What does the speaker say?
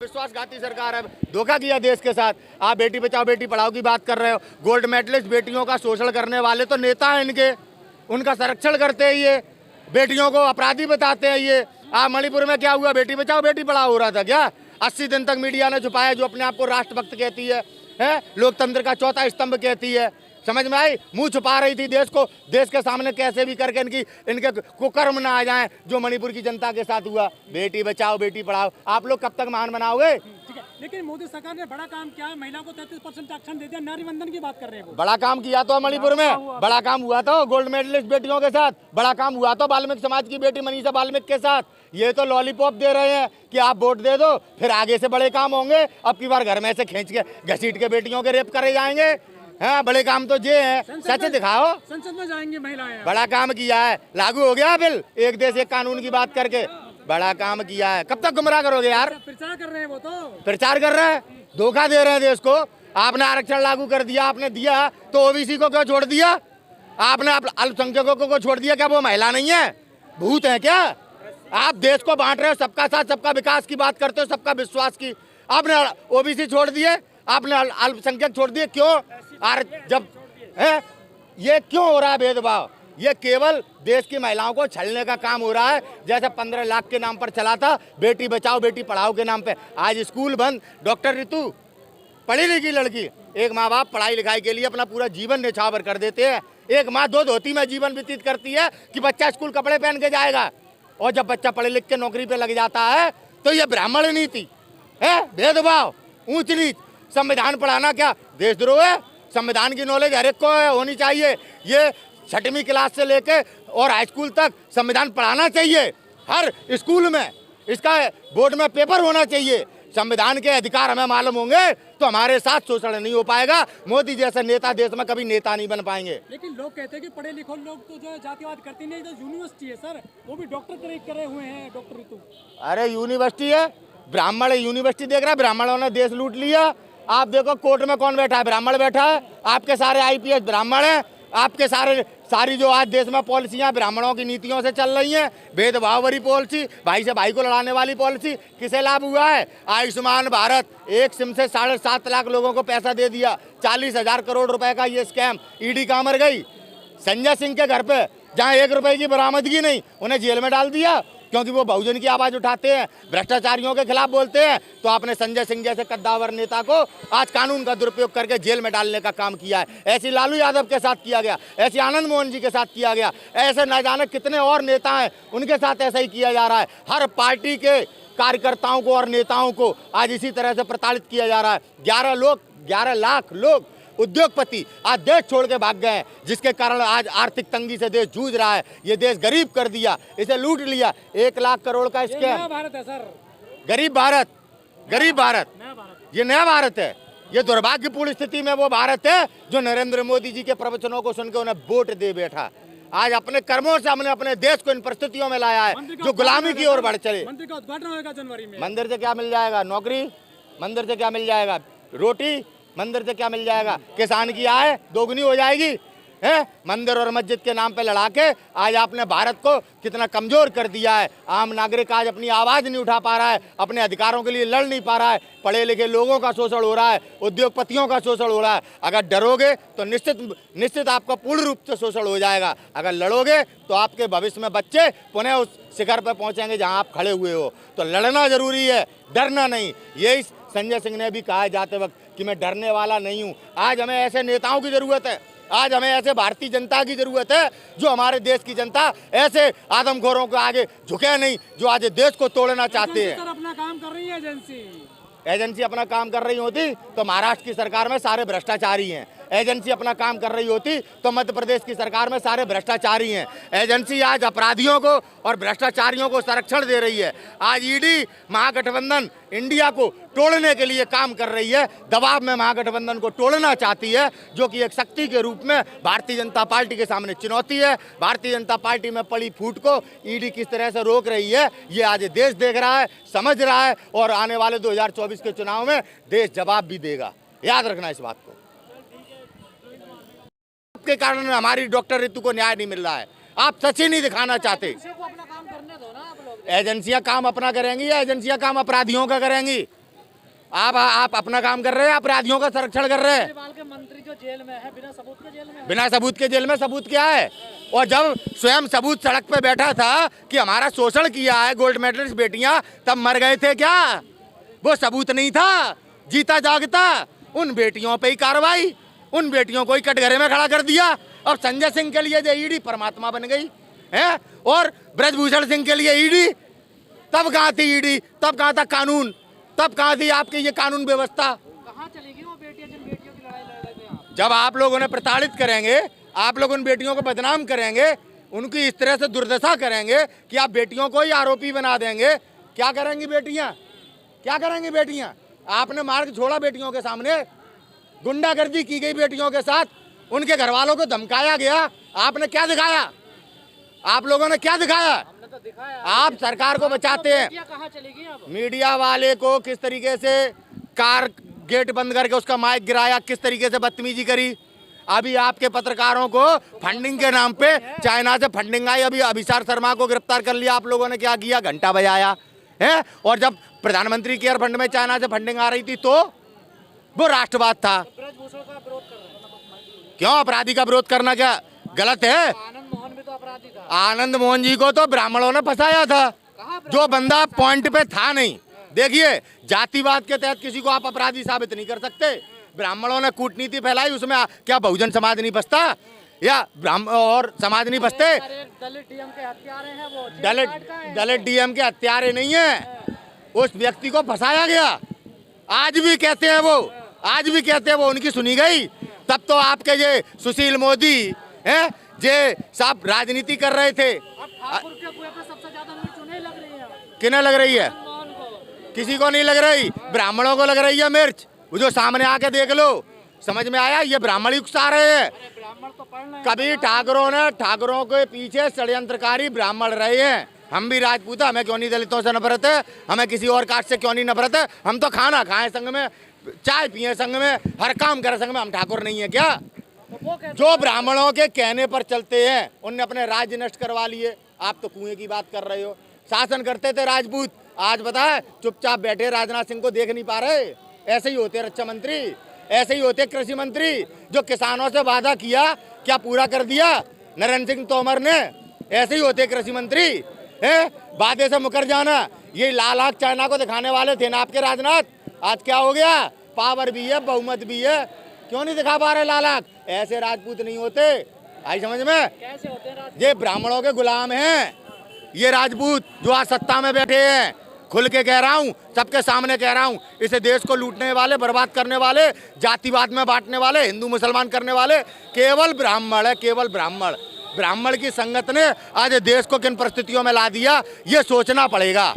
विश्वासघाती सरकार है, धोखा किया देश के साथ। आप बेटी बचाओ बेटी पढ़ाओ की बात कर रहे हो, गोल्ड मेडलिस्ट बेटियों का शोषण करने वाले तो नेता हैं इनके, उनका संरक्षण करते हैं ये, बेटियों को अपराधी बताते हैं ये। आप मणिपुर में क्या हुआ, बेटी बचाओ बेटी पढ़ाओ हो रहा था क्या? 80 दिन तक मीडिया ने छुपाया, जो अपने आप को राष्ट्रभक्त कहती है, लोकतंत्र का चौथा स्तंभ कहती है। समझ में आई? मुंह छुपा रही थी देश को, देश के सामने कैसे भी करके इनके कुकर्म ना आ जाएं जो मणिपुर की जनता के साथ हुआ। बेटी बचाओ बेटी पढ़ाओ, आप लोग कब तक महान बनाओगे? ठीक है, लेकिन मोदी सरकार ने बड़ा काम किया है, महिला को 33% आरक्षण दे दिया, नारी वंदन की बात कर रहे हैं वो। बड़ा काम किया तो मणिपुर में, बड़ा काम हुआ तो गोल्ड मेडलिस्ट बेटियों के साथ, बड़ा काम हुआ तो वाल्मीकि समाज की बेटी मनीषा वाल्मीकि के साथ। ये तो लॉलीपॉप दे रहे हैं कि आप वोट दे दो, फिर आगे से बड़े काम होंगे। अब की बार घर में से खींच के घसीट के बेटियों के रेप करे जाएंगे। हाँ, बड़े काम तो ये हैं, सच दिखाओ। संसद में जाएंगे महिलाएं, बड़ा काम किया है, लागू हो गया बिल, एक देश एक कानून की बात करके बड़ा काम किया है। कब तक गुमराह करोगे यार? प्रचार कर रहे हैं वो, तो प्रचार कर रहे हैं, धोखा दे रहे हैं देश को। आपने आरक्षण लागू कर दिया, आपने दिया तो ओबीसी को क्यों छोड़ दिया? आपने अल्पसंख्यकों को छोड़ दिया, क्या वो महिला नहीं है, भूत है क्या? आप देश को बांट रहे हो, सबका साथ सबका विकास की बात करते हो, सबका विश्वास की। आपने ओबीसी छोड़ दिए, आपने अल्पसंख्यक छोड़ दिए, क्यों? और जब है ये क्यों हो रहा है भेदभाव? ये केवल देश की महिलाओं को छलने का काम हो रहा है, जैसे 15 लाख के नाम पर चला था बेटी बचाओ बेटी पढ़ाओ के नाम पे। आज स्कूल बंद। डॉक्टर ऋतु, पढ़ी लिखी लड़की, एक माँ बाप पढ़ाई लिखाई के लिए अपना पूरा जीवन न्यौछावर कर देते हैं। एक माँ 2 धोती में जीवन व्यतीत करती है कि बच्चा स्कूल कपड़े पहन के जाएगा, और जब बच्चा पढ़े लिख के नौकरी पे लग जाता है तो ये ब्राह्मण नीति है, भेदभाव, ऊंच नीच। संविधान पढ़ाना क्या देशद्रोह है? संविधान की नॉलेज हर एक को होनी चाहिए। ये 6वीं क्लास से लेके और हाई स्कूल तक संविधान पढ़ाना चाहिए हर स्कूल में, इसका बोर्ड में पेपर होना चाहिए। संविधान के अधिकार हमें मालूम होंगे तो हमारे साथ शोषण नहीं हो पाएगा। मोदी जैसे नेता देश में कभी नेता नहीं बन पाएंगे। लेकिन लोग कहते हैं कि पढ़े लिखे लोग तो जो है जातिवाद करते नहीं, तो यूनिवर्सिटी है सर, वो भी डॉक्टर करे हुए हैं डॉक्टर ऋतु। अरे यूनिवर्सिटी है, ब्राह्मण यूनिवर्सिटी देख रहा है, ब्राह्मणों ने देश लूट लिया। आप देखो कोर्ट में कौन बैठा है, ब्राह्मण बैठा है। आपके सारे आईपीएस ब्राह्मण हैं, आपके सारी जो आज देश में पॉलिसियां ब्राह्मणों की नीतियों से चल रही हैं, भेदभाव भरी पॉलिसी, भाई से भाई को लड़ाने वाली पॉलिसी, किसे लाभ हुआ है? आयुष्मान भारत, एक सिम से 7.5 लाख लोगों को पैसा दे दिया, 40,000 करोड़ रुपए का ये स्कैम। ईडी कहाँ मर गई? संजय सिंह के घर पे, जहाँ 1 रुपए की बरामदगी नहीं, उन्हें जेल में डाल दिया क्योंकि वो बहुजन की आवाज उठाते हैं, भ्रष्टाचारियों के खिलाफ बोलते हैं। तो आपने संजय सिंह जैसे कद्दावर नेता को आज कानून का दुरुपयोग करके जेल में डालने का काम किया है। ऐसी लालू यादव के साथ किया गया, ऐसे आनंद मोहन जी के साथ किया गया, ऐसे न जाने कितने और नेता हैं उनके साथ ऐसा ही किया जा रहा है। हर पार्टी के कार्यकर्ताओं को और नेताओं को आज इसी तरह से प्रताड़ित किया जा रहा है। 11 लाख लोग उद्योगपति आज देश छोड़ के भाग गए हैं, जिसके कारण आज आर्थिक तंगी से देश जूझ रहा है। ये देश गरीब कर दिया, इसे लूट लिया। 1 लाख करोड़ का स्कैम। भारत है सर, गरीब भारत, गरीब भारत, ये नया भारत है। ये दुर्भाग्यपूर्ण स्थिति में वो भारत है जो नरेंद्र मोदी जी के प्रवचनों को सुनकर उन्हें वोट दे बैठा। आज अपने कर्मों से हमने अपने देश को इन परिस्थितियों में लाया है जो गुलामी की ओर बढ़ चले। मंदिर का उद्घाटन होगा जनवरी में। मंदिर से क्या मिल जाएगा? नौकरी। मंदिर से क्या मिल जाएगा? रोटी। मंदिर से क्या मिल जाएगा? किसान की आय दोगुनी हो जाएगी। है मंदिर और मस्जिद के नाम पे लड़ा के आज आपने भारत को कितना कमजोर कर दिया है। आम नागरिक आज अपनी आवाज़ नहीं उठा पा रहा है, अपने अधिकारों के लिए लड़ नहीं पा रहा है। पढ़े लिखे लोगों का शोषण हो रहा है, उद्योगपतियों का शोषण हो रहा है। अगर डरोगे तो निश्चित आपका पूर्ण रूप से शोषण हो जाएगा। अगर लड़ोगे तो आपके भविष्य में बच्चे पुनः उस शिखर पर पहुंचेंगे जहां आप खड़े हुए हो। तो लड़ना जरूरी है, डरना नहीं। यही संजय सिंह ने भी कहा जाते वक्त कि मैं डरने वाला नहीं हूँ। आज हमें ऐसे नेताओं की जरूरत है, आज हमें ऐसे भारतीय जनता की जरूरत है जो हमारे देश की जनता ऐसे आदमखोरों के आगे झुके नहीं, जो आज देश को तोड़ना चाहते हैं। अपना काम कर रही है एजेंसी अपना काम कर रही होती तो महाराष्ट्र की सरकार में सारे भ्रष्टाचारी हैं। एजेंसी अपना काम कर रही होती तो मध्य प्रदेश की सरकार में सारे भ्रष्टाचारी हैं। एजेंसी आज अपराधियों को और भ्रष्टाचारियों को संरक्षण दे रही है। आज ईडी महागठबंधन इंडिया को तोड़ने के लिए काम कर रही है, दबाव में महागठबंधन को तोड़ना चाहती है, जो कि एक शक्ति के रूप में भारतीय जनता पार्टी के सामने चुनौती है। भारतीय जनता पार्टी में पड़ी फूट को ईडी किस तरह से रोक रही है, ये आज देश देख रहा है, समझ रहा है, और आने वाले 2024 के चुनाव में देश जवाब भी देगा। याद रखना इस बात को। के कारण हमारी डॉक्टर ऋतु को न्याय नहीं मिल रहा है। आप सच ही नहीं दिखाना चाहते। एजेंसियां काम अपना करेंगी या एजेंसियां काम अपराधियों का करेंगी? आप अपना काम कर रहे हैं, अपराधियों का संरक्षण कर रहे हैं। केजरीवाल के मंत्री जो जेल में है बिना सबूत के जेल में है। बिना सबूत के जेल में, सबूत क्या है? और जब स्वयं सबूत सड़क पे बैठा था कि हमारा शोषण किया है गोल्ड मेडलिस्ट बेटियां, तब मर गए थे क्या? वो सबूत नहीं था, जीता जागता उन बेटियों पे ही कार्रवाई, उन बेटियों को ही कटघरे में खड़ा कर दिया। अब संजय सिंह के लिए ईडी परमात्मा बन गई है, और ब्रजभूषण सिंह के लिए ईडी। तब कहाँ थी ईडी? तब कहाँ था कानून? तब कहाँ थी आपकी ये कानून व्यवस्था? कहाँ चलेगी वो बेटियां जिन बेटियों की लड़ाई लड़ रहे थे आप? जब आप लोग उन्हें प्रताड़ित करेंगे, आप लोग उन बेटियों को बदनाम करेंगे, उनकी इस तरह से दुर्दशा करेंगे कि आप बेटियों को ही आरोपी बना देंगे, क्या करेंगी बेटियां? क्या करेंगी बेटियां? आपने मार्ग छोड़ा बेटियों के सामने, गुंडागर्दी की गई बेटियों के साथ, उनके घर वालों को धमकाया गया। आपने क्या दिखाया? आप लोगों ने क्या दिखाया? हमने तो दिखाया। आप सरकार को बचाते हैं। बेटियां कहाँ चलेगी अब? मीडिया वाले को किस तरीके से कार गेट बंद करके उसका माइक गिराया, किस तरीके से बदतमीजी करी। अभी आपके पत्रकारों को फंडिंग के नाम पे चाइना से फंडिंग आई, अभी अभिसार शर्मा को गिरफ्तार कर लिया। आप लोगों ने क्या किया? घंटा बजाया है। और जब प्रधानमंत्री केयर फंड में चाइना से फंडिंग आ रही थी तो वो राष्ट्रवाद था। ब्रजभूषण का विरोध कर रहे हैं। क्यों? अपराधी का विरोध करना क्या गलत है? आनंद मोहन भी तो अपराधी था। आनंद मोहन जी को तो ब्राह्मणों ने फंसाया था, जो बंदा पॉइंट पे था नहीं। देखिए, जातिवाद के तहत किसी को आप अपराधी साबित नहीं कर सकते। ब्राह्मणों ने कूटनीति फैलाई, उसमें क्या बहुजन समाज नहीं बसता या ब्राह्मण और समाज नहीं बसते? दलित डीएम के हत्यारे हैं वो। दलित डीएम के हत्यारे नहीं है, उस व्यक्ति को फंसाया गया। आज भी कहते हैं वो, आज भी कहते हैं वो, उनकी सुनी गई। तब तो आपके ये सुशील मोदी हैं जे साहब राजनीति कर रहे थे। अब ठाकुर के कुएं पे सबसे ज्यादा मिर्च उन्हें लग रही है। किन्हें लग रही है? मोहन को। किसी को नहीं लग रही, ब्राह्मणों को लग रही है मिर्च। वो जो सामने आके देख लो, समझ में आया? ये ब्राह्मण ही उकसा रहे हैं। ब्राह्मण तो पढ़ रहे हैं। कभी ठाकुरों के पीछे षड्यंत्रकारी ब्राह्मण रहे हैं। हम भी राजपूत हैं, हमें क्यों नहीं दलितों से नफरत है? हमें किसी और कास्ट से क्यों नहीं नफरत है? हम तो खाना खाएं संग में, चाय पिए संग में, हर काम करें संग में। हम ठाकुर नहीं है क्या? जो ब्राह्मणों के कहने पर चलते हैं, उनने अपने राज्य नष्ट करवा लिए। आप तो कुएं की बात कर रहे हो। शासन करते थे राजपूत, आज पता है चुपचाप बैठे, राजनाथ सिंह को देख नहीं पा रहे। ऐसे ही होते रक्षा मंत्री, ऐसे ही होते कृषि मंत्री। जो किसानों से वादा किया, क्या पूरा कर दिया नरेंद्र सिंह तोमर ने? ऐसे ही होते कृषि मंत्री है, वादे से मुकर जाना। ये लाल आंख चाइना को दिखाने वाले थे ना आपके राजनाथ। आज क्या हो गया? पावर भी है, बहुमत भी है, क्यों नहीं दिखा पा रहे लाल आंख? ऐसे राजपूत नहीं होते। आई समझ में? कैसे होते हैं राजपूत? ये ब्राह्मणों के गुलाम हैं, ये राजपूत जो आज सत्ता में बैठे हैं। खुल के कह रहा हूँ, सबके सामने कह रहा हूँ, इसे देश को लूटने वाले, बर्बाद करने वाले, जातिवाद में बांटने वाले, हिंदू मुसलमान करने वाले केवल ब्राह्मण है, केवल ब्राह्मण। ब्राह्मण की संगत ने आज देश को किन परिस्थितियों में ला दिया, ये सोचना पड़ेगा।